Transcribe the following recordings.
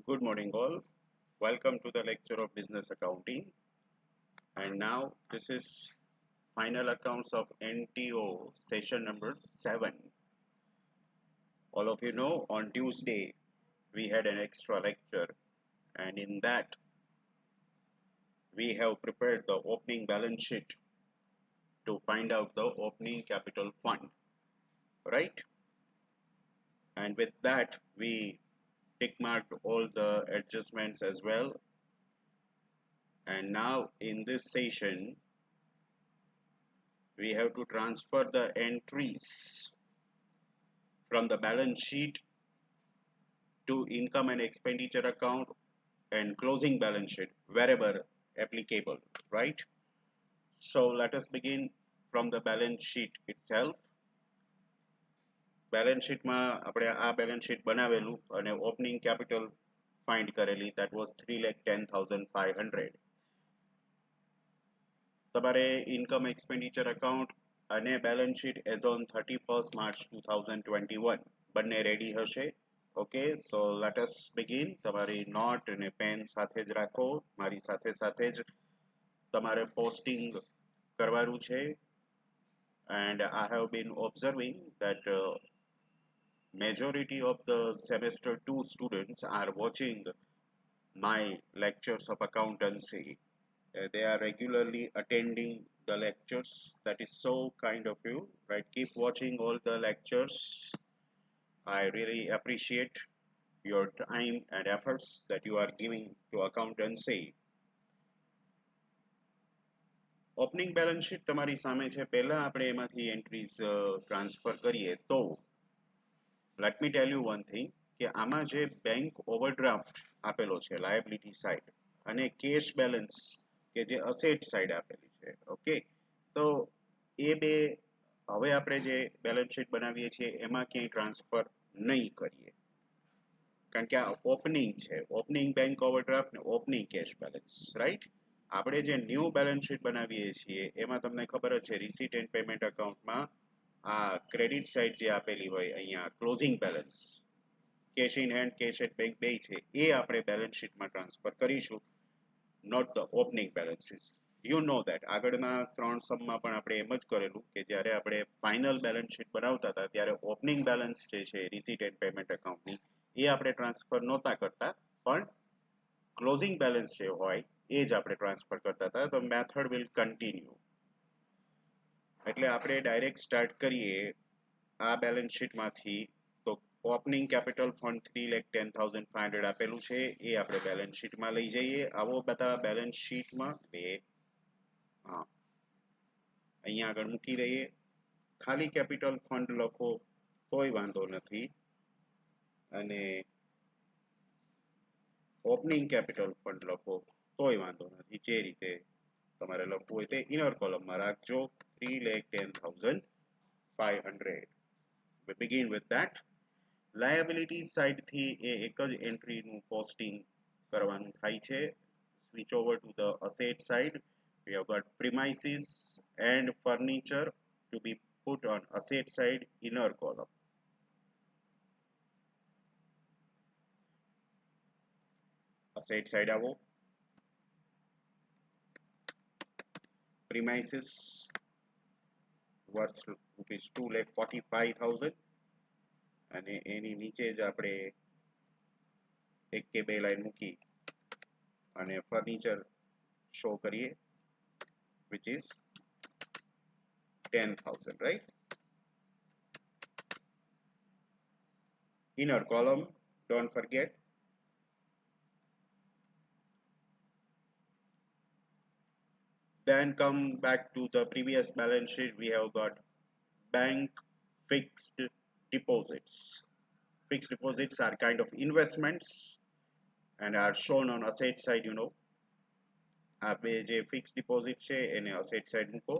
Good morning, all. Welcome to the lecture of business accounting. And now this is final accounts of NTO session number 7. All of you know on Tuesday we had an extra lecture, and in that we have prepared the opening balance sheet to find out the opening capital fund, right? And with that we tick marked all the adjustments as well. And now in this session we have to transfer the entries from the balance sheet to income and expenditure account and closing balance sheet wherever applicable, right? So let us begin from the balance sheet itself. Balance sheet માં આપણે આ balance sheet બનાવેલું અને opening capital find કરેલી, that was 3,10,500. તમારે income expenditure account અને balance sheet as on 31st March 2021 બંને ready હશે. Okay, so let us begin. તમારી નોટ અને પેન સાથે જ રાખો. મારી સાથે સાથે જ તમારે પોસ્ટિંગ કરવાનું છે. And I have been observing that majority of the semester 2 students are watching my lectures of accountancy. They are regularly attending the lectures. That is so kind of you, right? Keep watching all the lectures. I really appreciate your time and efforts that you are giving to accountancy. Opening balance sheet તમારી સામે છે. પહેલા આપણે એમાંથી entries transfer કરીએ તો let me tell you one thing કે આમાં જે બેંક ઓવરડ્રાફ્ટ આપેલો છે લાયબિલિટી સાઇડ અને કેશ બેલેન્સ કે જે અસેટ સાઇડ આપેલી છે, ઓકે, તો એ બે હવે આપણે જે બેલેન્સ શીટ બનાવીએ છીએ એમાં ક્યાંય ટ્રાન્સફર નહીં કરીએ, કારણ કે આ ઓપનિંગ છે, ઓપનિંગ બેંક ઓવરડ્રાફ્ટ ને ઓપનિંગ કેશ બેલેન્સ, રાઈટ? આપણે જે ન્યૂ બેલેન્સ શીટ બનાવીએ છીએ એમાં તમને ખબર જ છે રિસીટ એન્ડ પેમેન્ટ અકાઉન્ટમાં આ ક્રેડિટ સાઇડ જે આપેલી હોય અહીંયા closing balance, cash in hand, cash at bank બે છે, એ આપણે બેલેન્સ શીટમાં ટ્રાન્સફર કરીશું, note the opening balances. You know that આગળના 3 સમમાં પણ આપણે એમ જ કરેલું કે જ્યારે આપણે ફાઇનલ બેલેન્સ શીટ બનાવતા હતા ત્યારે ઓપનિંગ બેલેન્સ જે છે રિસીટ એન્ડ પેમેન્ટ અકાઉન્ટની એ આપણે ટ્રાન્સફર નહોતા કરતા, પણ ક્લોઝિંગ બેલેન્સ જે હોય એ જ આપણે ટ્રાન્સફર કરતા હતા. તો મેથડ વિલ કન્ટિન્યુ. એટલે આપણે ડાયરેક્ટ સ્ટાર્ટ કરીએ આ બેલેન્સ શીટમાંથી. તો ઓપનિંગ કેપિટલ ફંડ 3,10,500 આપેલું છે એ આપણે બેલેન્સ શીટમાં લઈ જઈએ. આવો બધા બેલેન્સ શીટમાં હા અહીંયા આગળ મૂકી દઈએ. ખાલી કેપિટલ ફંડ લખો તોય વાંધો નથી, અને ઓપનિંગ કેપિટલ ફંડ લખો તોય વાંધો નથી. જે રીતે તમારે લખવું હોય તે ઇનર કોલમમાં રાખજો. 3,10,500. We begin with that. Liability સાઇડથી એ એક જ એન્ટ્રીનું પોસ્ટિંગ કરવાનું થાય છે. Switch over to the asset side. We have got premises and furniture to be put on asset side inner column. Asset side આવો. Premises worth rupees 2,45,000 અને એની નીચે જ આપણે એક કે બે લાઈન મૂકી અને ફર્નિચર શો કરીએ, which is 10,000, right? Inner column, don't forget. Then come back to the previous balance sheet. We have got bank fixed deposits. Fixed deposits are kind of investments and are shown on asset side, you know. આ બે જે fix deposit છે એને asset side મૂકો.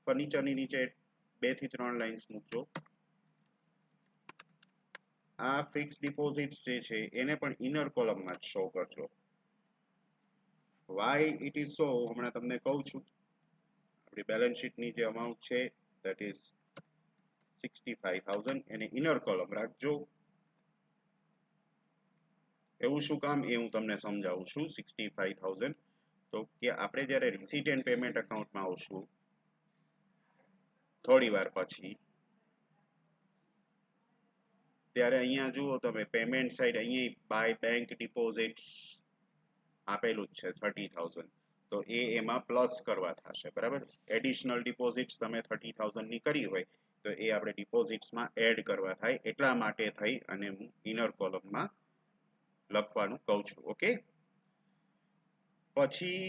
ફર્નિચરની નીચે 2 થી 3 lines મૂકજો. આ fix deposits જે છે એને પણ ઇનર કોલમમાં જ શો કરજો. વાય ઇટ ઇઝ સો હમણાં તમને કહું છું. આપણી બેલેન્સ શીટની જે અમાઉન્ટ છે that is 65,000 એને ઇનર કોલમ રાખજો. એવું શું કામ એ હું તમને સમજાવું છું. 65,000 તો કે આપણે જ્યારે રિસીટ એન્ડ પેમેન્ટ એકાઉન્ટમાં આવશું થોડી વાર પછી, ત્યારે અહીંયા જુઓ તમે પેમેન્ટ સાઈડ અહીંયા બાય બેંક ડિપોઝિટ્સ આપેલું જ છે 30,000. તો એમાં પ્લસ કરવા થશે, બરાબર. એડિશનલ ડિપોઝિટ્સ તમે 30,000 ની કરી હોય તો એ આપણે ડિપોઝિટ્સમાં એડ કરવા થાય, એટલા માટે થઈ અને હું ઇનર કોલમમાં લખવાનું કહું છું. ઓકે, પછી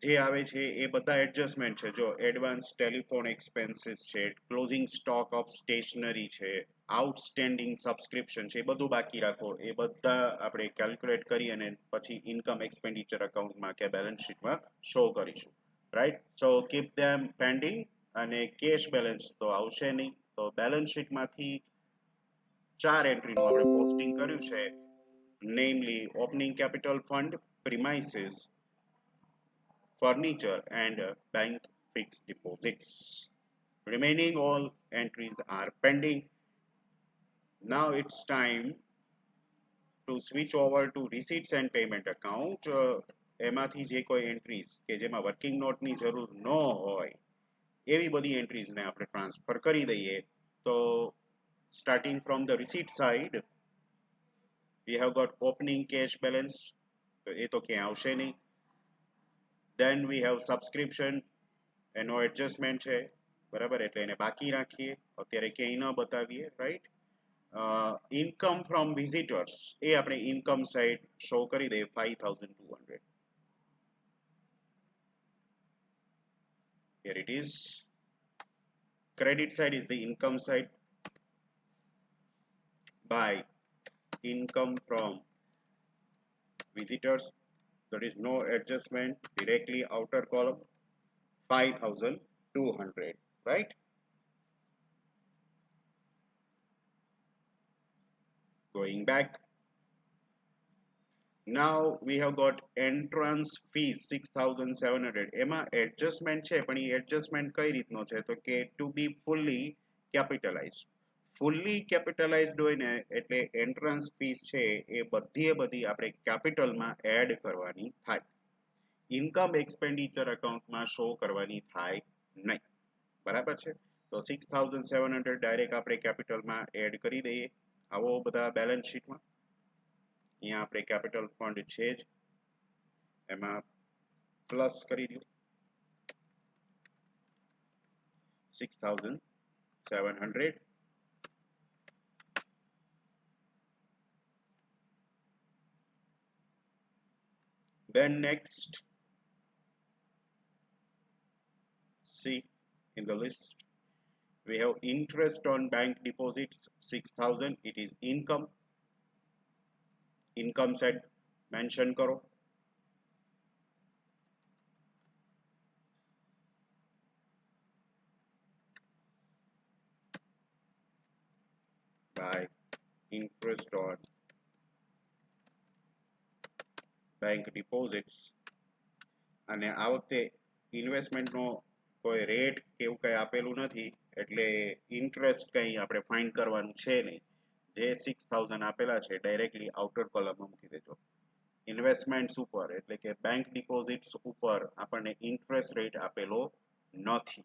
જે આવે છે એ બધા એડજસ્ટમેન્ટ છે. જો એડવાન્સ ટેલિફોન એક્સપેન્સીસ છે, ક્લોઝિંગ સ્ટોક ઓફ સ્ટેશનરી છે, આઉટસ્ટેન્ડિંગ સબસ્ક્રિપ્શન છે, એ બધું બાકી રાખો. એ બધા આપણે કેલ્ક્યુલેટ કરી અને પછી ઇન્કમ એક્સપેન્ડિચર એકાઉન્ટમાં કે બેલેન્સ શીટમાં શો કરીશું, રાઈટ. સો કીપ ધેમ પેન્ડિંગ. અને કેશ બેલેન્સ તો આવશે નહીં. તો બેલેન્સ શીટમાંથી 4 એન્ટ્રીનું આપણે પોસ્ટિંગ કર્યું છે, નેમલી opening capital fund, premises, furniture and bank fixed deposits. Remaining all entries are pending. Now it's time to switch over to receipts and payment account. એમાંથી જે કોઈ એન્ટ્રીઝ કે જેમાં વર્કિંગ નોટની જરૂર ન હોય એવી બધી એન્ટ્રીઝને આપણે ટ્રાન્સફર કરી દઈએ. તો starting from the receipt side, we have got opening cash balance. તો એ તો ક્યાં આવશે નહીં. Then we have subscription, એનો એડજસ્ટમેન્ટ છે, બરાબર, એટલે એને બાકી રાખીએ, અત્યારે ક્યાંય ન બતાવીએ, રાઈટ. ઇન્કમ ફ્રોમ વિઝિટર્સ એ આપણે ઇન્કમ સાઇડ શો કરી દઈએ 5,200. Here it is. Credit side is the income side by income from visitors. There is no adjustment, directly outer column 5,200, right. Going back, now we have got entrance fees 6,700. એમાં adjustment છે, પણ એ adjustment કઈ રીતનો છે તો કે two બી fully કેપિટલાઇઝડ. Fully કેપિટલાઇઝડ હોય ને એટલે એન્ટ્રન્સ ફીસ છે એ બધી આપણે કેપિટલમાં એડ કરવાની થાય, ઇન્કમ એક્સપેન્ડિચર એકાઉન્ટમાં શો કરવાની થાય નહીં, બરાબર છે. તો 6,700 ડાયરેક્ટ આપણે કેપિટલમાં એડ કરી દઈએ. આવો બધા બેલેન્સ શીટમાં અહીંયા આપણે કેપિટલ ફંડ છે જ, એમાં પ્લસ કરી દો 6,700. Then next, see in the list we have interest on bank deposits 6,000. It is income. Income side mention karo. By interest on bank deposits. અને આ વખતે ઇન્વેસ્ટમેન્ટનો કોઈ રેટ કે એવું કંઈ આપેલું નથી, એટલે ઇન્ટરેસ્ટ કંઈ આપણે ફાઇન્ડ કરવાનું છે નહીં. જે 6,000 આપેલા છે ડાયરેક્ટલી આઉટર કોલમમાં મૂકી દેજો. ઇન્વેસ્ટમેન્ટ્સ ઉપર એટલે કે બેંક ડિપોઝિટ્સ ઉપર આપણને ઇન્ટરેસ્ટ રેટ આપેલો નથી,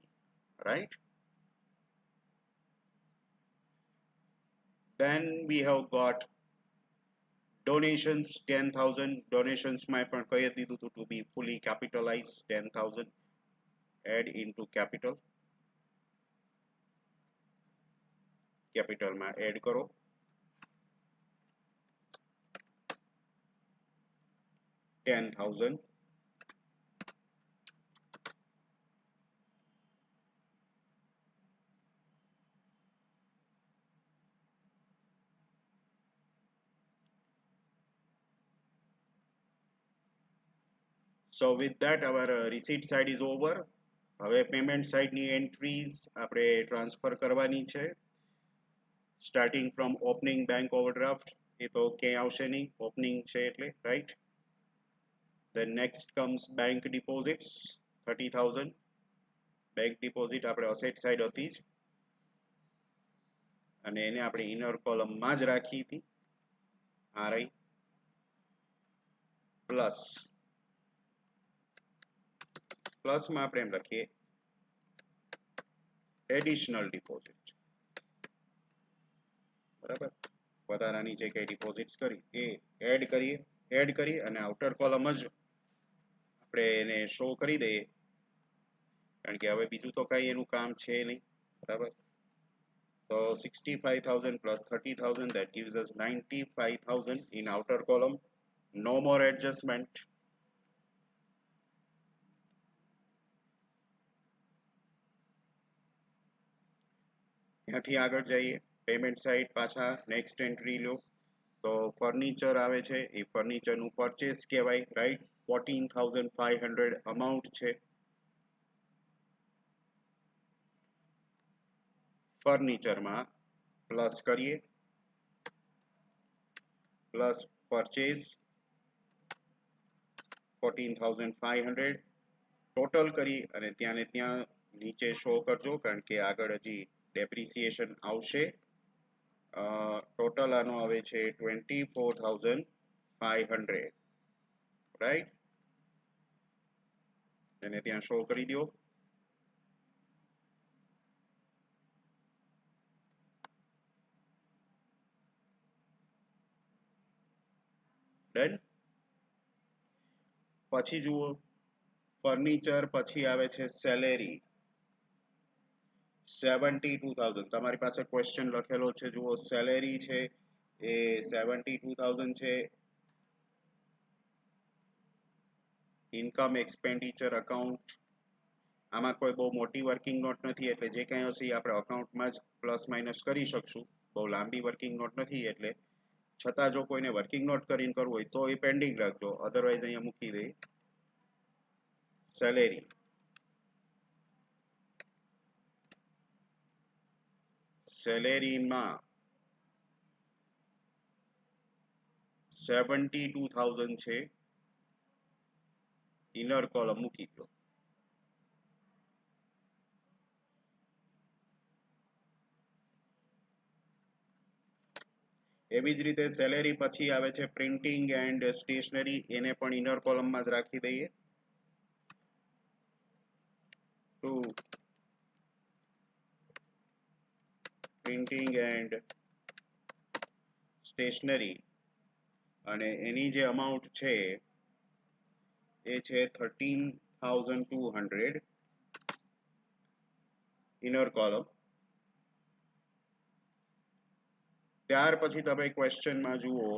right. Then we have got donations 10,000. ડોનેશન્સમાં પણ કહી દીધું હતું to be fully capitalized 10,000. Add into capital. કેપિટલમાં add કરો. $10,000. So with that our receipt side is over. હવે પેમેન્ટ સાઇડની એન્ટ્રીઝ આપણે ટ્રાન્સફર કરવાની છે. Starting from opening bank overdraft, એ તો ક્યાંય આવશે નહીં, ઓપનિંગ છે એટલે, right. Then next comes bank deposits 30,000. Bank deposit આપણે અસેટ સાઇડ હતી જ. અને એને આપણે ઇનર કોલમમાં જ રાખી હતી. આ રહી પ્લસ, પ્લસમાં આપણે એમ લખીએ એડિશનલ ડિપોઝિટ. બરાબર, વધારાની જે કઈ ડિપોઝિટ્સ કરી એ એડ કરી અને આઉટર કોલમ જ આપણે એને શો કરી દઈએ, કારણ કે હવે બીજું તો કઈ એનું કામ છે નહીં. બરાબર, તો 65,000 plus 30,000, that gives us 95,000 in outer column. No more adjustment. ત્યાંથી આગળ જઈએ પેમેન્ટ સાઇડ, પાછા નેક્સ્ટ એન્ટ્રી લો તો ફર્નિચર આવે છે, એ ફર્નિચરનું પરચેસ કહેવાય, રાઈટ. 14,500 અમાઉન્ટ છે. ફર્નિચરમાં પ્લસ કરીએ, પ્લસ પરચેસ 14,500 ટોટલ કરી અને ત્યાં ને ત્યાં નીચે શો કરજો, કારણ કે આગળ હજી ડેપ્રિસિએશન આવશે. ટોટલ આનો આવે છે 24,500, રાઈટ. એને ત્યાં શો કરી દો. ડન. પછી જુઓ ફર્નિચર પછી આવે છે સેલેરી 72,000. તમારી પાસે ક્વેશ્ચન લખેલો છે, જુઓ સેલેરી છે એ 72,000 છે. ઇન્કમ એક્સપેન્ડિચર અકાઉન્ટ, આમાં કોઈ બહુ મોટી વર્કિંગ નોટ નથી, એટલે જે કંઈ હશે એ આપણે અકાઉન્ટમાં જ પ્લસ માઇનસ કરી શકશું. બહુ લાંબી વર્કિંગ નોટ નથી, એટલે છતાં જો કોઈને વર્કિંગ નોટ કરીને કરવું હોય તો એ પેન્ડિંગ રાખજો, અધરવાઇઝ અહીંયા મૂકી દે. સેલેરી સેલેરીમાં 72,000 છે, ઇનર કોલમ મૂકી દો. એવી જ રીતે સેલેરી પછી આવે છે પ્રિન્ટિંગ એન્ડ સ્ટેશનરી, એને પણ ઇનર કોલમમાં જ રાખી દઈએ. ટુ પ્રિન્ટિંગ એન્ડ સ્ટેશનરી, અને એની જે અમાઉન્ટ છે એ છે 13,200 ઇનર કોલમ. ત્યાર પછી તમે ક્વેશ્ચનમાં જુઓ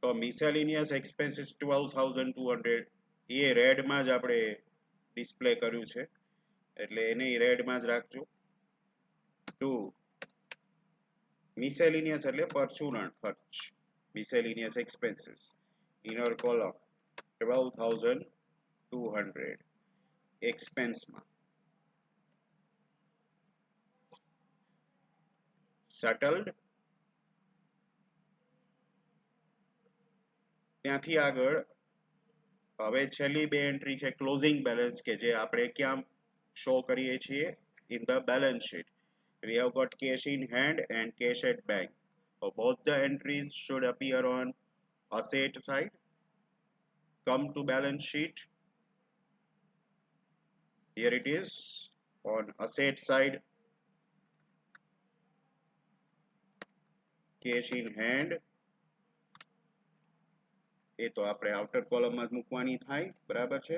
તો મિસેલિનિયસ એક્સપેન્સીસ 12,200, એ રેડમાં જ આપણે ડિસ્પ્લે કર્યું છે, એટલે એને રેડમાં જ રાખજો. ટુ મિસેલિનિયસ એટલે પરચુરણ ખર્ચ, મિસેલિનિયસ એક્સપેન્સીસ ઇનર કોલમ 12,200 એક્સપેન્સમાં. સેટલડ. ત્યાંથી આગળ હવે છેલ્લી બે એન્ટ્રી છે ક્લોઝિંગ બેલેન્સ, કે જે આપણે ક્યાં શો કરીએ છીએ? In the balance sheet. We have got cash in hand and cash at bank. So both the entries should appear on asset side. Come to balance sheet. Here it is on asset side. Cash in hand, એ તો આપણે outer કોલમમાં જ મૂકવાની થાય, બરાબર છે.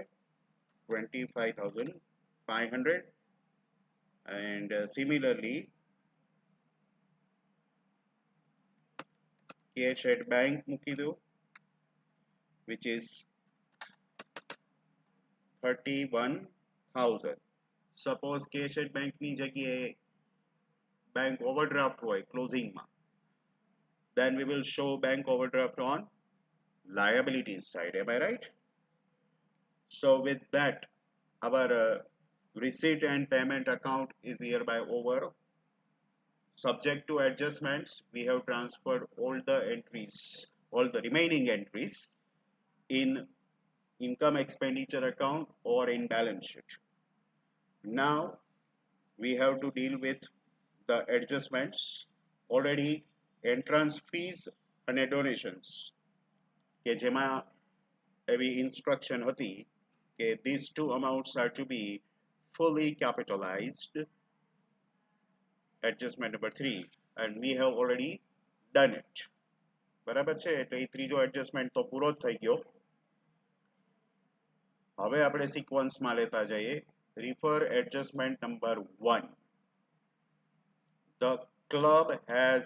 25,500 and similarly cash at bank મૂકી દો, which is 31,000. Suppose cash at બેંકની જગ્યાએ બેંક ઓવરડ્રાફ્ટ હોય ક્લોઝિંગમાં, then we will show bank overdraft on liabilities side. Am I right? So with that, our receipt and payment account is hereby over. Subject to adjustments, we have transferred all the entries, all the remaining entries in income expenditure account or in balance sheet. Now we have to deal with the adjustments. Already entrance fees અને donations કે જેમાં એવી instruction હતી કે these two amounts are to be fully capitalized, adjustment number 3, and we have already done it. બરાબર છે, એટલે એ ત્રીજો એડજસ્ટમેન્ટ તો પૂરો જ થઈ ગયો. હવે આપણે સિક્વન્સમાં લેતા જઈએ. Refer adjustment number 1. The club has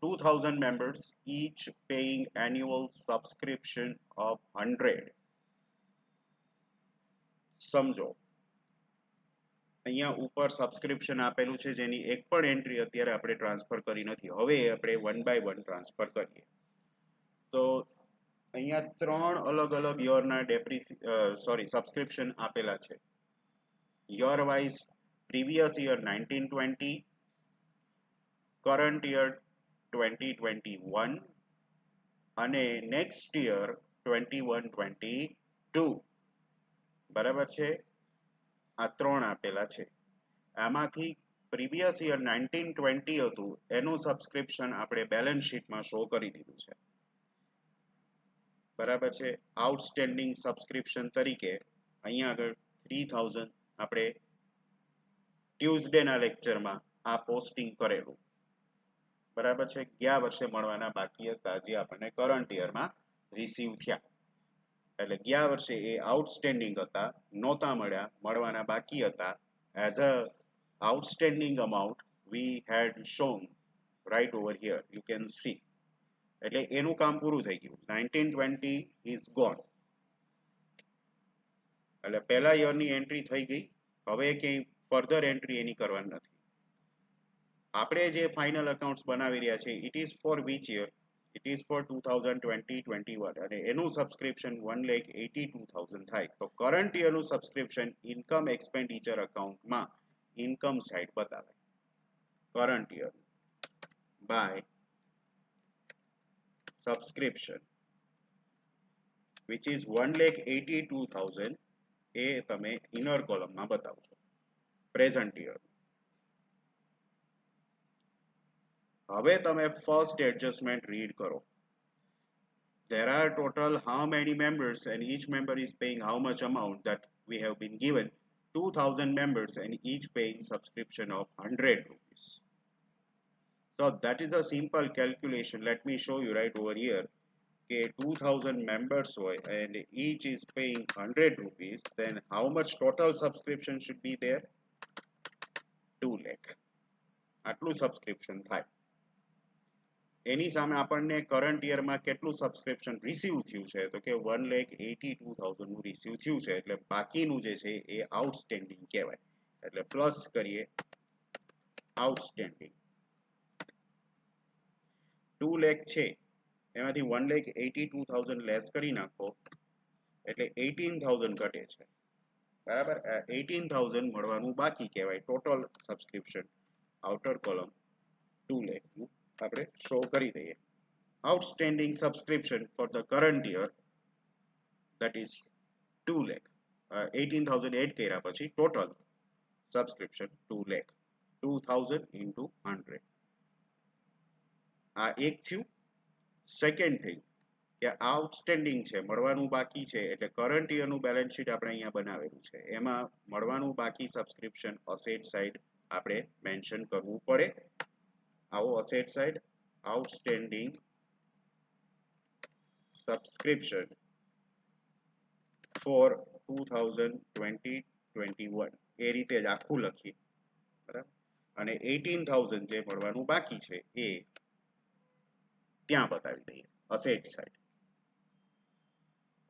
2000 members, each paying annual subscription of 100. સમજો અહીંયા ઉપર સબસ્ક્રિપ્શન આપેલું છે જેની એક પણ એન્ટ્રી અત્યારે આપણે ટ્રાન્સફર કરી નથી. હવે આપણે 1 by 1 ટ્રાન્સફર કરીએ. તો અહીંયા ત્રણ અલગ અલગ યરના સબસ્ક્રિપ્શન આપેલા છે. Year wise previous year 1920, current year 2021 અને નેક્સ્ટ યર 21-22. બરાબર છે, આ ત્રણ આપેલા છે. આમાંથી પ્રીવિયસ યર 1920 હતું એનું સબસ્ક્રિપ્શન આપણે બેલેન્સ શીટમાં શો કરી દીધું છે. બરાબર છે. આઉટસ્ટેન્ડિંગ સબસ્ક્રિપ્શન તરીકે અહીંયા આગળ 3000 આપણે ટ્યુઝડેના લેક્ચરમાં આ પોસ્ટિંગ કરેલું. બરાબર છે. ગયા વર્ષે મળવાના બાકી હતા જે આપણને કરંટ યરમાં રિસીવ થયા. એટલે ગયા વર્ષે એ આઉટસ્ટેન્ડિંગ હતા, નહોતા મળ્યા, મળવાના બાકી હતા. As a outstanding amount we had shown right over here, you can see. એટલે એનું કામ પૂરું થઈ ગયું. 1920 ઇઝ ગોન. એટલે પહેલા યરની એન્ટ્રી થઈ ગઈ. હવે ક્યાંય ફર્ધર એન્ટ્રી એની કરવાની નથી. આપણે જે ફાઇનલ અકાઉન્ટ્સ બનાવી રહ્યા છે it is for which year? It is for 2020-21 અને એનું સબસ્ક્રિપ્શન 1,82,000 થાય. તો કરંટ યરનું સબસ્ક્રિપ્શન ઇન્કમ એક્સપેન્ડિચર અકાઉન્ટમાં ઇન્કમ સાઇડ બતાવે. Current year by subscription which is 1,82,000 એ તમે ઇનર કોલમમાં બતાવશો. Present year. હવે તમે ફર્સ્ટ એડજસ્ટમેન્ટ રીડ કરો. There are total how many members and each member is paying how much amount that we have been given 2000 members and each paying subscription of 100 rupees. So that is a simple calculation. Let me show you right over here. Okay, 2000 members and each is paying 100 rupees. Then how much total subscription should be there? 2 lakh. આટલું subscription થાય. એની સામે આપણને current યરમાં કેટલું subscription receive થયું છે તો કે 1,82,000 નું રિસીવ થયું છે. એટલે બાકીનું જે છે એ આઉટસ્ટેન્ડિંગ કહેવાય. એટલે પ્લસ કરીએ આઉટસ્ટેન્ડિંગ. 2 લાખ છે એમાંથી 1,82,000 લેસ કરી નાખો એટલે 18,000 ઘટે છે. બરાબર. 18,000 મળવાનું બાકી કહેવાય. Total subscription outer column 2 lakh નું આપણે શો કરી દઈએ. Outstanding subscription for the current year that is 2 lakh. 18,000 add કર્યા પછી ટોટલ સબસ્ક્રિપ્શન 2 lakh. 2,000 into 100. આ એક થયું. સેકન્ડ થિંગ કે આઉટસ્ટેન્ડિંગ છે, મળવાનું બાકી છે, એટલે કરંટ યરનું બેલેન્સ શીટ આપણે અહીંયા બનાવેલું છે. એમાં મળવાનું બાકી સબસ્ક્રિપ્શન અસેટ સાઇડ આપણે મેન્શન કરવું પડે. આવો asset side outstanding subscription for 2020-21 એ રીતે જ આખું લખીએ. બરાબર. અને 18,000 જે મળવાનું બાકી છે એ ત્યાં બતાવી દઈએ અસેટ સાઇડ.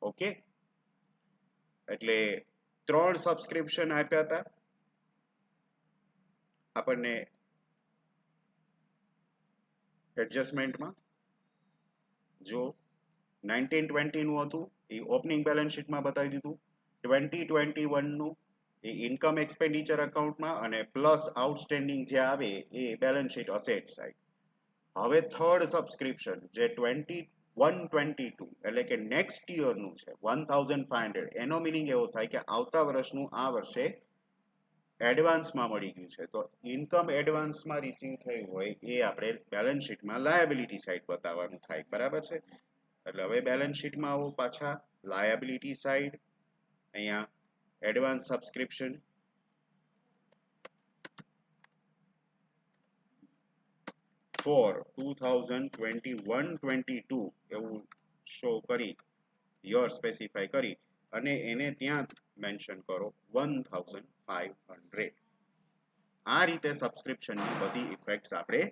ઓકે. એટલે 3 સબસ્ક્રિપ્શન આપ્યા હતા આપણને એડજસ્ટમેન્ટમાં. જો 1920 નું હતું એ ઓપનિંગ બેલેન્સ શીટમાં બતાવી દીધું. 2021 નું એ ઇન્કમ એક્સપેન્ડિચર અકાઉન્ટમાં અને પ્લસ આઉટસ્ટેન્ડિંગ જે આવે એ બેલેન્સ શીટ અસેટ સાઇડ. હવે થર્ડ સબસ્ક્રિપ્શન જે 21-22 એટલે કે નેક્સ્ટ યરનું છે 1,500. એનો મિનિંગ એવો થાય કે આવતા વર્ષનું આ વર્ષે એડવાન્સમાં મળી ગયું છે, તો ઇન્કમ એડવાન્સમાં રિસીવ થયું હોય એ આપણે બેલેન્સ શીટમાં લાયબિલિટી સાઈડ બતાવવાનું થાય, બરાબર છે. એટલે હવે બેલેન્સ શીટમાં આવો પાછા, લાયબિલિટી સાઈડ, અહીંયા એડવાન્સ સબસ્ક્રિપ્શન ફોર 2021-22 એવું શો કરી, યર સ્પેસિફાઈ કરી અને એને ત્યાં મેન્શન કરો 1500. આ રીતે સબસ્ક્રિપ્શનની બધી ઇફેક્ટ્સ આપણે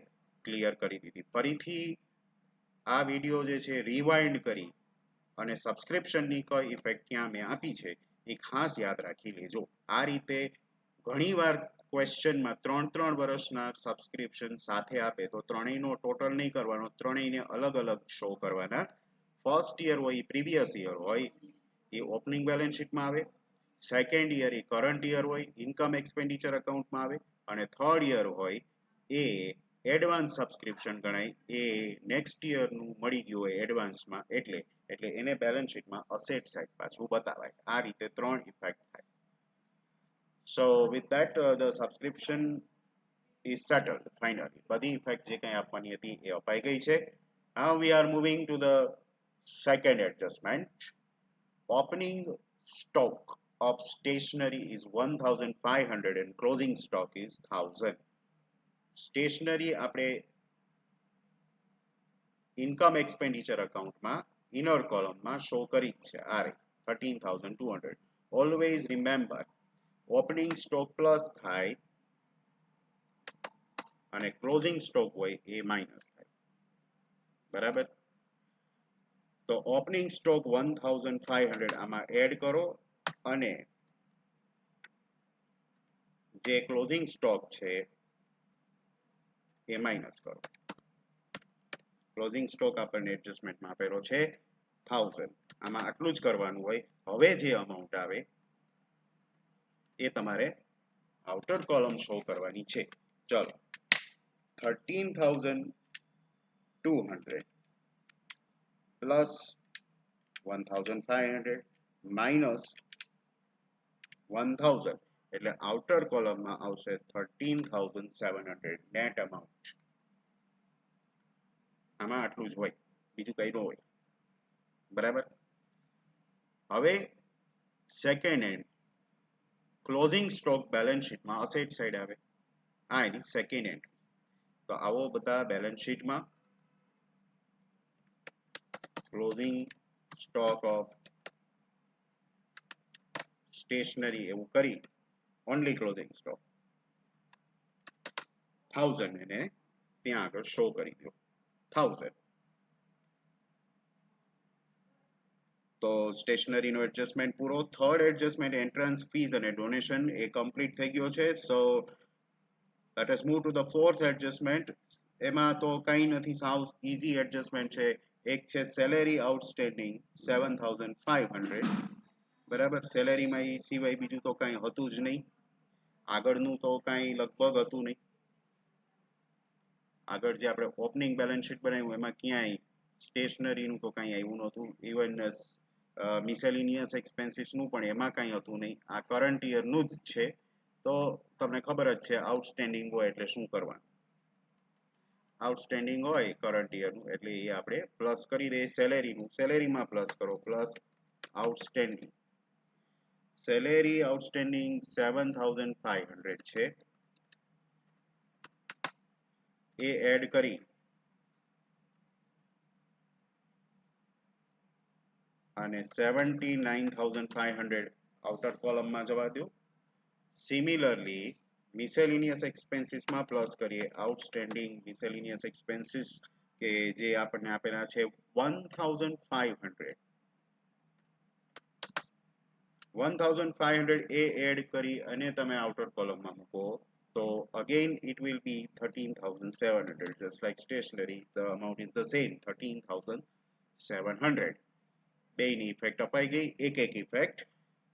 ક્લિયર કરી દીધી. ફરીથી આ વિડીયો જે છે રિવાઇન્ડ કરી અને સબસ્ક્રિપ્શનની કઈ ઇફેક્ટ ક્યાં મેં આપી છે એ ખાસ યાદ રાખી લેજો. આ રીતે ઘણીવાર ક્વેશ્ચનમાં 3 વર્ષના સબસ્ક્રિપ્શન સાથે આપે તો ત્રણેયનો ટોટલ નહીં કરવાનો, ત્રણેયને અલગ અલગ શો કરવાના. ફર્સ્ટ યર હોય પ્રીવિયસ યર હોય એ ઓપનિંગ બેલેન્સ શીટમાં આવે, સેકન્ડ યર એ કરંટ યર હોય ઇન્કમ એક્સપેન્ડિચર એકાઉન્ટમાં આવે, અને થર્ડ યર હોય એ એડવાન્સ સબસ્ક્રિપ્શન ગણાય, એ નેક્સ્ટ યરનું મળી ગયું હોય એડવાન્સમાં, એટલે એને બેલેન્સ શીટમાં અસેટ સાઈડ પાછું બતાવાય. આ રીતે 3 ઇફેક્ટ થાય. સો with that the subscription is settled finally. બધી ઇફેક્ટ જે કંઈ આપવાની હતી એ અપાઈ ગઈ છે. Now we are moving to the second adjustment. Opening stock of stationery is 1500 and closing stock is 1000. Stationary આપણે ઇન્કમ એક્સપેન્ડિચર અકાઉન્ટમાં ઇનર કોલમમાં શો કરી જ છે, આ રહી 13200. Always remember opening stock plus થાય અને ક્લોઝિંગ સ્ટોક હોય એ માઇનસ થાય, બરાબર. તો ઓપનિંગ સ્ટોક 1500 આમાં એડ કરો અને જે ક્લોઝિંગ સ્ટોક છે એ માઇનસ કરો. ક્લોઝિંગ સ્ટોક આપણને એડજસ્ટમેન્ટમાં આપેલો છે 1000. આમાં આટલું જ કરવાનું હોય. હવે જે અમાઉન્ટ આવે એ તમારે આઉટર કોલમ શો કરવાની છે. ચલો 13200 પ્લસ 1500 માઇનસ 1000, એટલે આઉટર કોલમમાં આવશે 13700 નેટ અમાઉન્ટ. આમાં આટલું જ હોય, બીજું કઈ ન હોય, બરાબર. હવે second hand closing stock balance શીટમાં અસેટ સાઈડ આવે, આ એની સેકન્ડ એન્ટ્રી. તો આવો બધા બેલેન્સ શીટમાં ક્લોઝિંગ સ્ટોક ઓફ સ્ટેશનરી એવું કરી ઓનલી ક્લોઝિંગ સ્ટોક 1000 એને ત્યાં આગળ શો કરી દો 1000. તો સ્ટેશનરીનો એડજસ્ટમેન્ટ પૂરો. થર્ડ એડજસ્ટમેન્ટ એન્ટ્રન્સ ફીસ અને ડોનેશન એ કમ્પ્લીટ થઈ ગયો છે. So let us move to the fourth adjustment. એમાં તો કંઈ નથી, સાવ ઇઝી એડજસ્ટમેન્ટ છે. એક છે સેલેરી આઉટસ્ટેન્ડિંગ 7500, બરાબર. સેલેરીમાં એ સિવાય બીજું તો કાંઈ હતું જ નહીં, આગળનું તો કાંઈ લગભગ હતું નહીં. આગળ જે આપણે ઓપનિંગ બેલેન્સ શીટ બનાવ્યું એમાં ક્યાંય સ્ટેશનરીનું તો કાંઈ આવ્યું નહોતું, ઇવન મિસેલિનિયસ એક્સપેન્સીસનું પણ એમાં કાંઈ હતું નહીં. આ કરંટ યરનું જ છે. તો તમને ખબર જ છે આઉટસ્ટેન્ડિંગ હોય એટલે શું કરવાનું. આઉટસ્ટેન્ડિંગ હોય કરંટ યરનું એટલે એ આપણે પ્લસ કરી દઈએ સેલેરીનું, સેલેરીમાં પ્લસ કરો, પ્લસ આઉટસ્ટેન્ડિંગ. સેલેરી આઉટસ્ટેન્ડિંગ 7500 છે એ એડ કરી અને 79500 આઉટર કોલમમાં જવા દો. સિમિલરલી મિસેલિનિયસ એક્સપેન્સીસમાં પ્લસ કરીએ આઉટસ્ટેન્ડિંગ મિસેલિનિયસ એક્સપેન્સીસ કે જે આપણને આપેલા છે 1500. 1500 એ એડ કરી અને તમે આઉટર કોલમમાં મૂકો તો again it will be 13700. just like stationery the amount is the same 13700. બેની ઇફેક્ટ અપાઈ ગઈ. એક ઇફેક્ટ.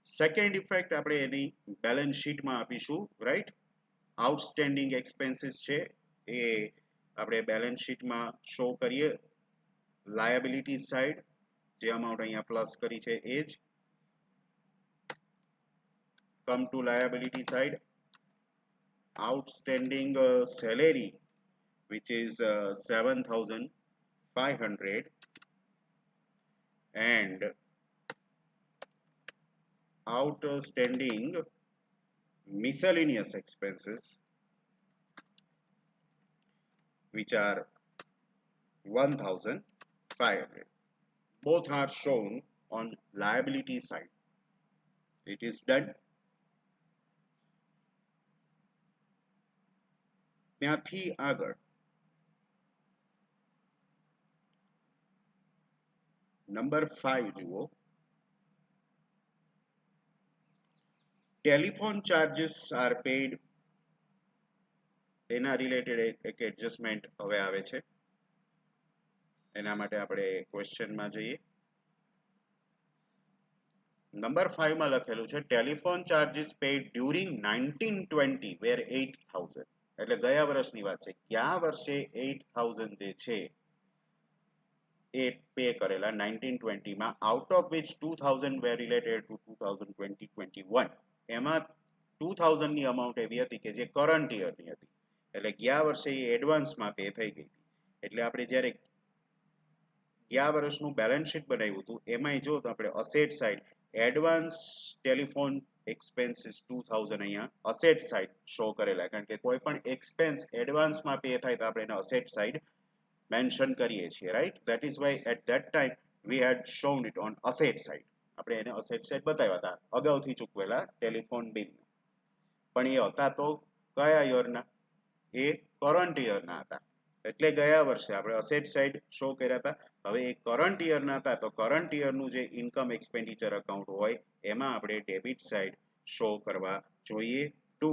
સેકન્ડ ઇફેક્ટ આપણે એની બેલેન્સ શીટમાં આપીશું, રાઈટ. આઉટસ્ટેન્ડિંગ એક્સપેન્સીસ છે એ આપણે બેલેન્સ શીટમાં શો કરીએ લાયબિલિટી સાઈડ, જે અમાઉન્ટ અહીંયા પ્લસ કરી છે એ જ. Come to liability side outstanding salary, which is 7,500, and outstanding miscellaneous expenses, which are 1,500. Both are shown on liability side. It is done. ત્યાંથી આગળ નંબર 5 જુઓ. Telephone charges are paid. એના રિલેટેડ એક એડજસ્ટમેન્ટ હવે આવે છે. એના માટે આપણે ક્વેશ્ચનમાં જઈએ. નંબર 5 માં લખેલું છે ટેલિફોન ચાર્જીસ પેડ ડ્યુરિંગ 1920 વેર 8,000. એટલે ગયા વર્ષની વાત છે. ગયા વર્ષે 8,000 જે છે એ પે કરેલા 1920 માં, out of which 2,000 were related to 2020-21. એમાં 2,000 ની અમાઉન્ટ એવી હતી કે જે કરંટ યરની હતી, એટલે ગયા વર્ષે એ એડવાન્સમાં પે થઈ ગઈ હતી. એટલે આપણે જ્યારે ગયા વર્ષનું બેલેન્સ શીટ બનાવ્યું હતું એમાં જો તો આપણે asset side advance telephone expenses 2,000 અહીંયા અસેટ સાઇડ શો કરેલા, કારણ કે કોઈ પણ એક્સપેન્સ એડવાન્સમાં પે થાય તો આપણે એને અસેટ સાઇડ મેન્શન કરીએ છીએ, right? That is why at that time we had shown it on asset side. આપણે એને અસેટ સાઇડ બતાવ્યા હતા અગાઉથી ચૂકવેલા ટેલિફોન બિલ. પણ એ હતા તો કયા યરના? એ કરંટ યરના હતા. એટલે ગયા વર્ષે આપણે અસેટ સાઇડ શો કર્યા હતા. હવે એ કરંટ યરના હતા તો કરંટ યરનું જે ઇન્કમ એક્સપેન્ડિચર અકાઉન્ટ હોય એમાં આપણે ડેબિટ સાઇડ શો કરવા જોઈએ. ટુ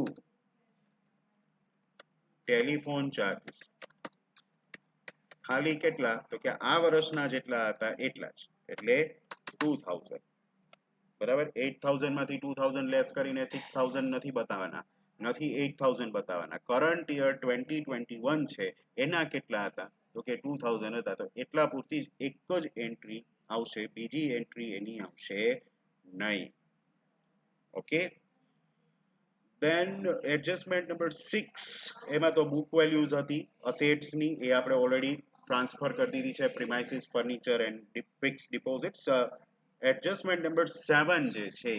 ટેલિફોન ચાર્જીસ ખાલી કેટલા? તો કે આ વર્ષના જેટલા હતા એટલા જ, એટલે 2,000. બરાબર? 8,000 માંથી 2,000 લેસ કરીને 6,000 નથી બતાવવાના, નથી 8,000 બતાવવાના. કરંટ યર 2021 છે એના કેટલા હતા? તો કે 2,000 હતા. તો એટલા પૂરતી જ એક જ એન્ટ્રી આવશે, બીજી એન્ટ્રી એની આવશે નહીં. ઓકે. દેન એડજસ્ટમેન્ટ નંબર 6, એમાં તો બુક વેલ્યુઝ હતી અસેટ્સની, એ આપણે ઓલરેડી ટ્રાન્સફર કરી દીધી છે premises, furniture and fix deposits. Adjustment number 7 જે છે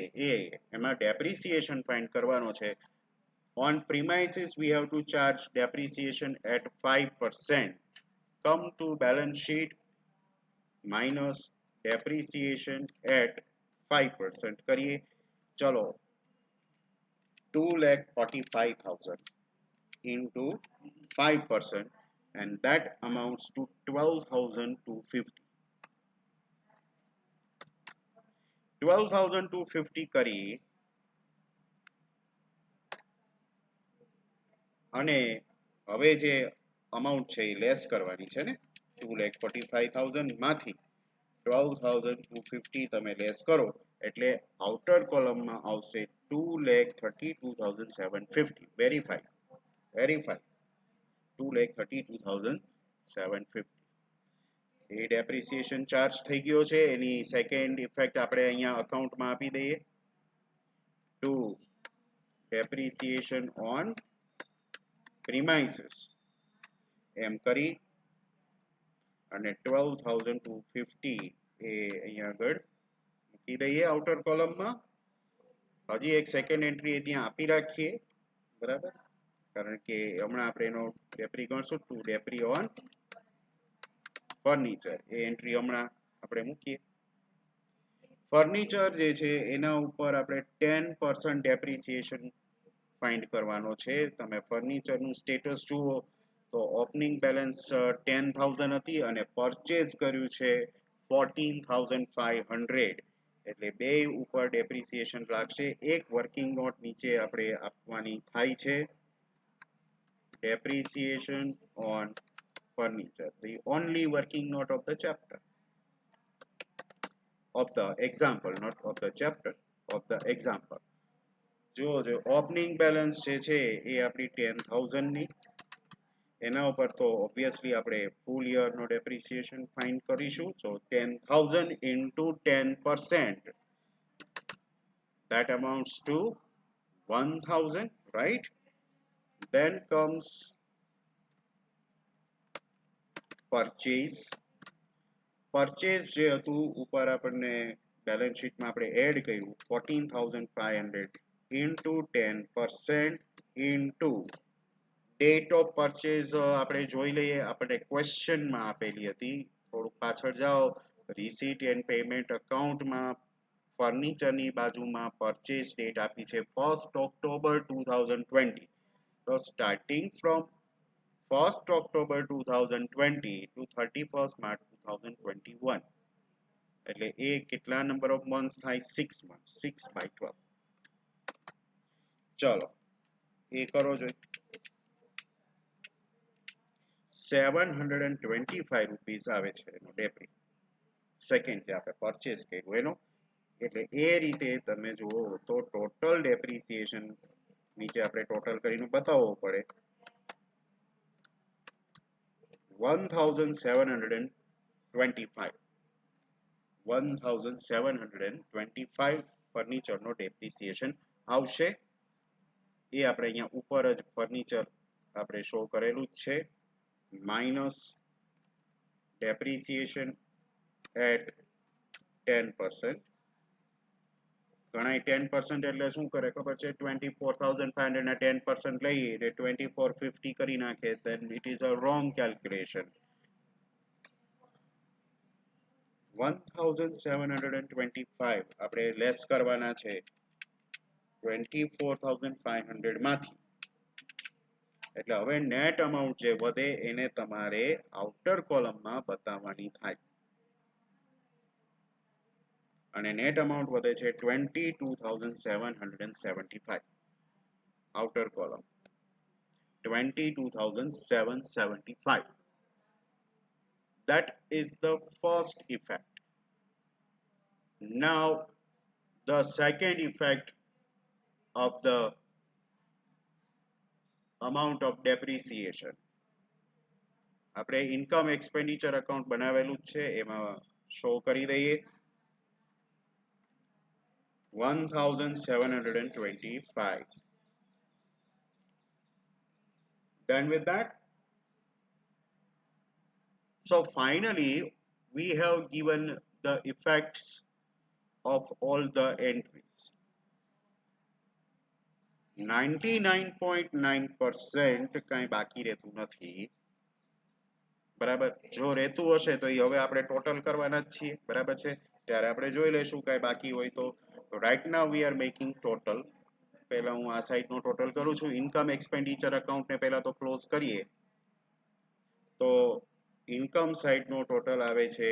એમાં ડેપ્રિસિએશન ફાઇન્ડ કરવાનો છે. On premises we have to charge depreciation at 5%. Come to balance sheet minus depreciation at 5% કરીએ. ચલો 2,45,000 into 5%, and that amounts to 12,250. 12,250 કરી અને હવે જે અમાઉન્ટ છે એ લેસ કરવાની છે ને. 2,45,000 માંથી 12,250 તમે લેસ કરો એટલે આઉટર કોલમમાં આવશે 2,32,750. વેરીફાઈ 2,32,750. એ ડેપ્રિસિએશન ચાર્જ થઈ ગયો છે. એની સેકન્ડ ઇફેક્ટ આપણે અહીંયા અકાઉન્ટમાં આપી દઈએ. ટુ ડેપ્રિસિએશન ઓન પ્રિમાઇસીસ એમ કરી અને 12,250 એ અહીંયા આગળ મૂકી દઈએ આઉટર કોલમમાં. હજી એક સેકન્ડ એન્ટ્રી ત્યાં આપી રાખીએ, બરાબર? કારણ કે હમણાં આપણે એનો ડેપ્રી ગણશું. ટુ ડેપ્રી ઓન ફર્નિચર, એ એન્ટ્રી હમણાં આપણે મૂકીએ. ફર્નિચર જે છે એના ઉપર આપણે 10% ડેપ્રિસિએશન ફાઇન્ડ કરવાનો છે. તમે ફર્નિચરનું સ્ટેટસ જુઓ તો ઓપનિંગ બેલેન્સ 10,000 હતી અને પરચેઝ કર્યું છે 14,500. એટલે બે ઉપર ડેપ્રિસિએશન લાગશે. એક વર્કિંગ નોટ નીચે આપણે આપવાની થાય છે. depreciation on furniture, the only working note of the chapter, of the example, not of the chapter, of the example. જો ઓપનિંગ બેલેન્સ જે છે એ આપણી 10,000 ની, એના ઉપર તો ઓબ્વિયસલી આપણે ફૂલ યર નો ડેપ્રિસિએશન ફાઇન્ડ કરીશું. સો 10,000 into 10%, that amounts to 1,000, right? then comes purchase. Purchase જે હતું ઉપર આપણને બેલેન્સ શીટમાં આપણે એડ કર્યું 14,500 into 10% into date of purchase આપણે જોઈ લઈએ. આપણે ક્વેશ્ચનમાં આપેલી હતી, થોડુંક પાછળ જાઓ, રિસીટ એન્ડ પેમેન્ટ અકાઉન્ટમાં ફર્નિચરની બાજુમાં પરચેઝ ડેટ આપી છે 1st October 2020. તો starting from 1st October 2020 to 31st March 2021, એટલે એ કેટલા નંબર ઓફ મંથ્સ થાય? 6 મંથ્સ. 6/12. ચલો એ કરો જોઈએ. 725 રૂપીસ આવે છે એનો ડેપ્રી, સેકન્ડ જે આપણે પરચેસ કર્યું એનો. એટલે એ રીતે તમે જુઓ તો ટોટલ ડેપ્રિસિએશન નીચે આપણે ટોટલ કરીને બતાવવો પડે 1725 ફર્નિચરનો ડેપ્રિસિએશન આવશે. એ આપણે અહીંયા ઉપર જ ફર્નિચર આપણે શો કરેલું જ છે, માઇનસ depreciation at 10%. ઘણા 10% એટલે શું કરે ખબર છે? 24,500 ના 10% લઈએ એટલે 2450 કરી નાખે. then it is a wrong calculation. 1725 આપણે લેસ કરવાના છે 24,500 માંથી. એટલે હવે નેટ અમાઉન્ટ જે વધે એને તમારે આઉટર કોલમમાં બતાવવાની થાય. અને નેટ અમાઉન્ટ વધે છે 22,775. Outer column 22,775. That is the first effect. Now the second effect of the amount of depreciation. આપણે ઇન્કમ એક્સપેન્ડિચર અકાઉન્ટ બનાવેલું જ છે, એમાં શો કરી દઈએ 1,725. Done with that? So finally we have given the effects of all the entries. 99.9% કાંઈ બાકી રહેતું નથી. બરાબર? જો રહેતું હશે તો એ હવે આપણે ટોટલ કરવાના જ છીએ. બરાબર છે? ત્યારે આપણે જોઈ લઈશું કાંઈ બાકી હોય તો. Right now we are making total. પહેલા હું આ સાઈડનો ટોટલ કરું છું. ઇન્કમ એક્સપેન્ડિચર અકાઉન્ટને પહેલા તો ક્લોઝ કરીએ. તો ઇન્કમ સાઈડનો ટોટલ આવે છે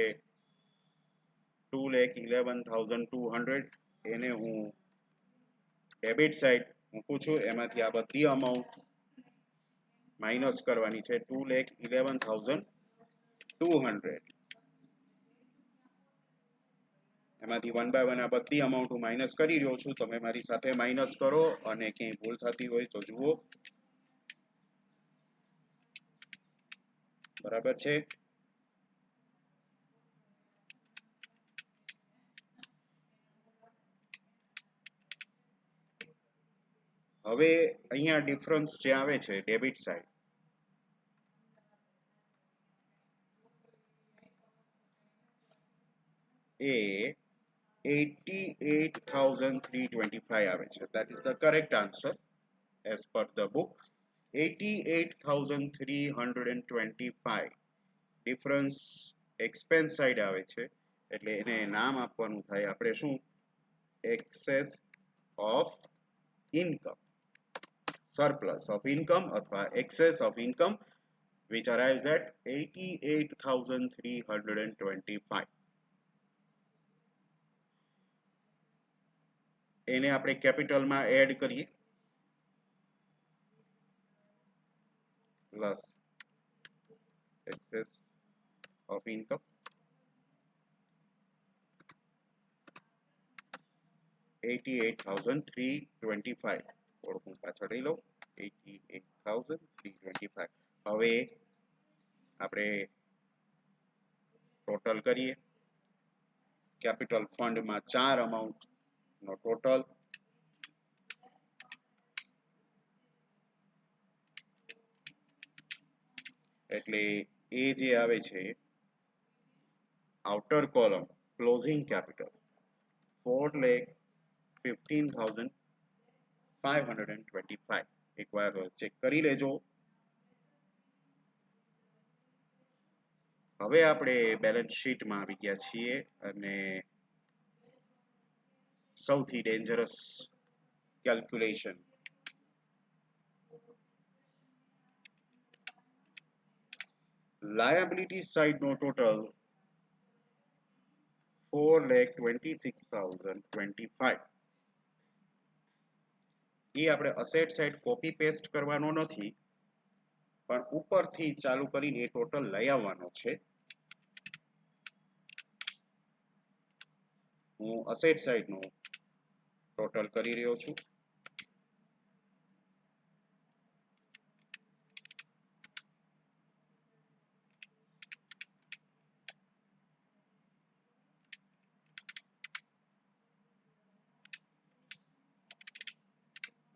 2,11,200. એને હું ડેબિટ સાઈડ મૂકું છું. એમાંથી આ બધી અમાઉન્ટ માઇનસ કરવાની છે 2,11,200. એમાંથી 1 by 1 આ બધી અમાઉન્ટ હું માઇનસ કરી રહ્યો છું. તમે મારી સાથે માઇનસ કરો અને ક્યાંય ભૂલ થતી હોય તો જુઓ. બરાબર છે? હવે અહીંયા ડિફરન્સ જે આવે છે ડેબિટ સાઈડ, એ 88,325 આવે છે. That is the correct answer as per the book. 88,325 difference expense side આવે છે. એટલે એને નામ આપવાનું થાય આપણે શું? Access of income, surplus of income અથવા excess of income, which arrives at 88,325. એને આપણે કેપિટલમાં એડ કરીએ પ્લસ excess of income 88,325. થોડુંક હું પાછળ લઈ લઉં. 88,325. હવે આપણે ટોટલ કરીએ. કેપિટલ ફંડમાં 4 અમાઉન્ટ નો ટોટલ એટલે એ જે આવે છે આઉટર કોલમ ક્લોઝિંગ કેપિટલ 4,15,525 એકવાર ચેક કરી લેજો. હવે આપણે બેલેન્સ શીટમાં આવી ગયા છીએ અને સૌથી ડેન્જરસ કેલ્ક્યુલેશન લાયબિલિટી સાઇડ નો ટોટલ 4,26,025 એ આપણે અસેટ સાઇડ કોપી પેસ્ટ કરવાનો નથી પણ ઉપરથી ચાલુ કરીને ટોટલ લઈ આવવાનો છે. હું અસેટ સાઇડ નું ટોટલ કરી રહ્યો છું.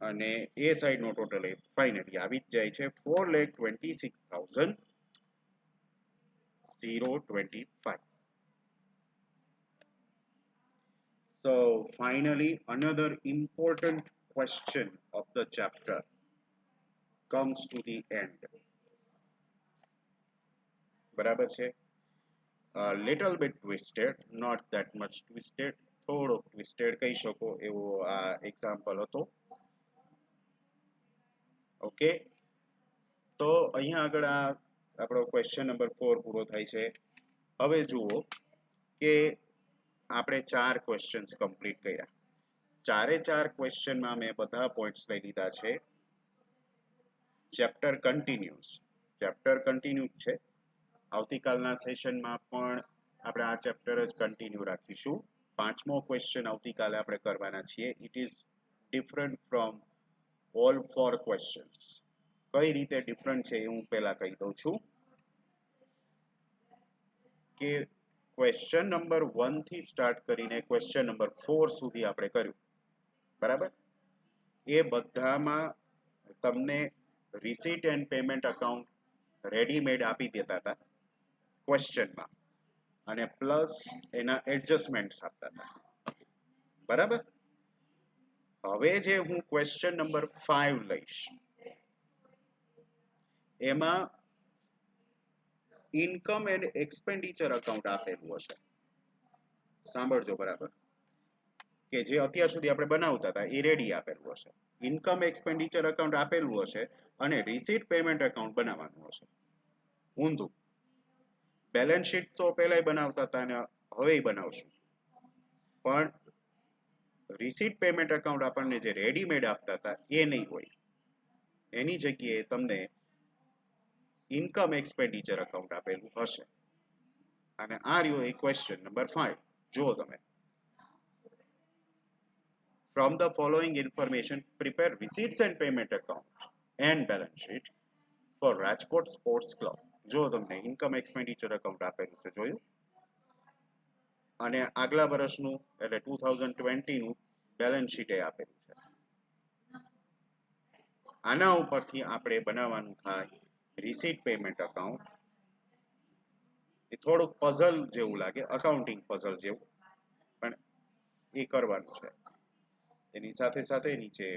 અને એ સાઇડ નો ટોટલ એ ફાઇનલી આવી જ જાય છે 4,26,025. So finally another important question of the chapter comes to the end. બરાબર છે? A little bit twisted, not that much twisted, થોડો twisted કહી શકો એવો આ એક્ઝામ્પલ હતો. ઓકે, તો અહીંયા આગળ આ આપણો ક્વેશ્ચન નંબર 4 પૂરો થાય છે. હવે જુઓ કે આપણે 4 ક્વેશ્ચન્સ કમ્પ્લીટ કર્યા. ચારે 4 ક્વેશ્ચનમાં મેં બધા પોઈન્ટ્સ લઈ લીધા છે. ચેપ્ટર કન્ટિન્યુ છે. આવતીકાલના સેશનમાં પણ આપણે આ ચેપ્ટર જ કન્ટિન્યુ રાખીશું. 5મો ક્વેશ્ચન આવતીકાલે આપણે કરવાના છીએ. It is different from all 4 questions. કઈ રીતે ડિફરન્ટ છે એ હું પહેલા કહી દઉં છું કે ક્વેશ્ચન નંબર 1 થી સ્ટાર્ટ કરીને ક્વેશ્ચન નંબર 4 સુધી આપણે કર્યું. બરાબર? એ બધામાં તમને receipt and payment account readymade આપી દેતા હતા ક્વેશ્ચનમાં અને પ્લસ એના એડજસ્ટમેન્ટ્સ આપતા હતા. બરાબર? હવે જે હું ક્વેશ્ચન નંબર 5 લઈશ એમાં ઇન્કમ એન્ડ એક્સપેન્ડિચર અકાઉન્ટ આપેલું હશે. સાંભળજો બરાબર, કે જે અત્યાર સુધી આપણે બનાવતા હતા એ રેડી આપેલું હશે. ઇન્કમ એક્સપેન્ડિચર અકાઉન્ટ આપેલું હશે અને રિસીટ પેમેન્ટ અકાઉન્ટ બનાવવાનું હશે. ઊંધું. બેલેન્સ શીટ તો પહેલાય બનાવતા હતા અને હવે બનાવશું, પણ રિસીટ પેમેન્ટ અકાઉન્ટ આપણને જે રેડીમેડ આપતા હતા એ નહીં હોય. એની જગ્યાએ તમને ઇન્કમ એક્સપેન્ડિચર અકાઉન્ટ આપેલું હશે. અને આ રહ્યો એ ક્વેશ્ચન નંબર 5. જુઓ તમે, from the following information prepare receipts and payment account and balance sheet for Rajkot Sports Club. જો તમને ઇન્કમ એક્સપેન્ડિચર અકાઉન્ટ આપેલું છે, જોયું? અને આગલા વર્ષનું એટલે 2020 નું બેલેન્સ શીટ એ આપેલું છે. આના ઉપરથી આપણે બનાવવાનું થાય રિસીટ પેમેન્ટ અકાઉન્ટ. એ થોડુંક પઝલ જેવું લાગે, અકાઉન્ટિંગ પઝલ જેવું, પણ એ કરવાનું છે. એની સાથે સાથે નીચે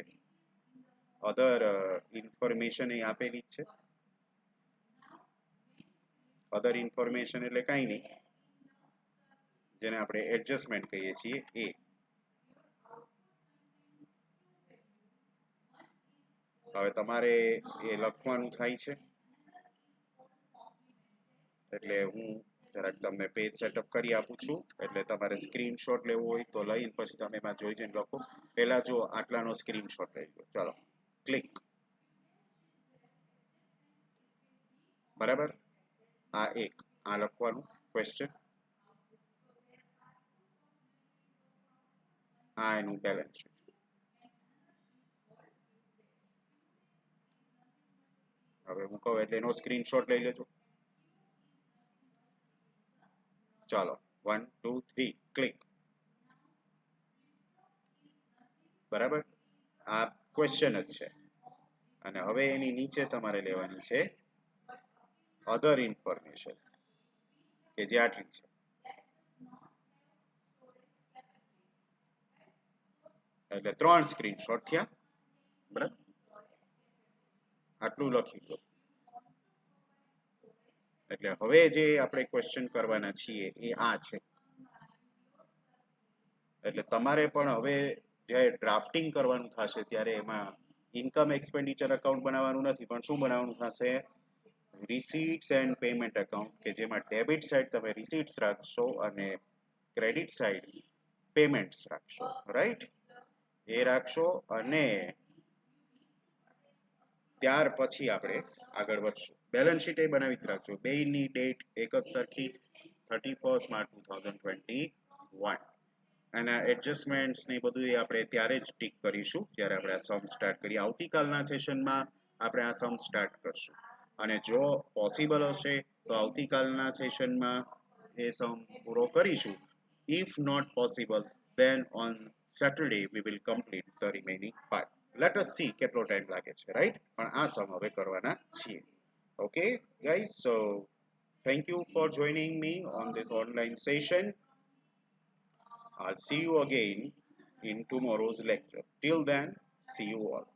અધર ઇન્ફોર્મેશન એ આપેલી જ છે. અધર ઇન્ફોર્મેશન એટલે કાંઈ નહીં, જેને આપણે એડજસ્ટમેન્ટ કહીએ છીએ એ. હવે તમારે એ લખવાનું થાય છે, એટલે હું જરાક તમને પેજ સેટઅપ કરી આપું છું. એટલે તમારે સ્ક્રીનશોટ લેવો હોય તો લઈને પછી તમે એમાં જોઈ જઈને લખો. પહેલા જો આટલાનો સ્ક્રીનશોટ લઈ લો. ચાલો, ક્લિક. બરાબર? આ એક, આ લખવાનું ક્વેશ્ચન, આ એનું બેલેન્સ શીટ. હવે હું કહું એટલે એનો સ્ક્રીનશોટ લઈ લેજો. ચાલો, 1 2 3 ક્લિક. બરાબર? આ ક્વેશ્ચન જ છે. અને હવે એની નીચે તમારે લેવાની છે other information કે જે આટલી છે એટલે 3 સ્ક્રીનશોટ થયા બરાબર આટલું લખી દો એટલે હવે જે આપણે ક્વેશ્ચન કરવાના છીએ એ આ છે એટલે તમારે પણ હવે જ્યારે ડ્રાફ્ટિંગ કરવાનું થશે ત્યારે એમાં ઇન્કમ એક્સપેન્ડિચર એકાઉન્ટ બનાવવાનું નથી પણ શું બનાવવાનું થશે રિસીટ્સ એન્ડ પેમેન્ટ એકાઉન્ટ કે જેમાં ડેબિટ સાઇડ તમે રિસીટ્સ રાખશો અને ક્રેડિટ સાઇડ પેમેન્ટ્સ રાખશો રાઈટ એ રાખશો અને ત્યાર પછી આપણે આગળ વધશું બેલેન્સ શીટ એ બનાવી જ રાખજો બેયની ડેટ એક જ સરખી 31 માર્ચ 2021 અને એડજસ્ટમેન્ટ્સ ને બધું આપણે ત્યારે જ ટીક કરીશું જ્યારે આપણે આ સમ સ્ટાર્ટ કરીએ આવતીકાલના સેશનમાં આપણે આ સમ સ્ટાર્ટ કરશું અને જો પોસિબલ હશે તો આવતીકાલના સેશનમાં એ સમ પૂરો કરીશું if not possible then on Saturday we will complete the remaining part let us see કેટલો ટાઈમ લાગે છે રાઈટ પણ આ સમ હવે કરવાના છીએ okay guys so thank you for joining me on this online session. I'll see you again in tomorrow's lecture. Till then, see you all.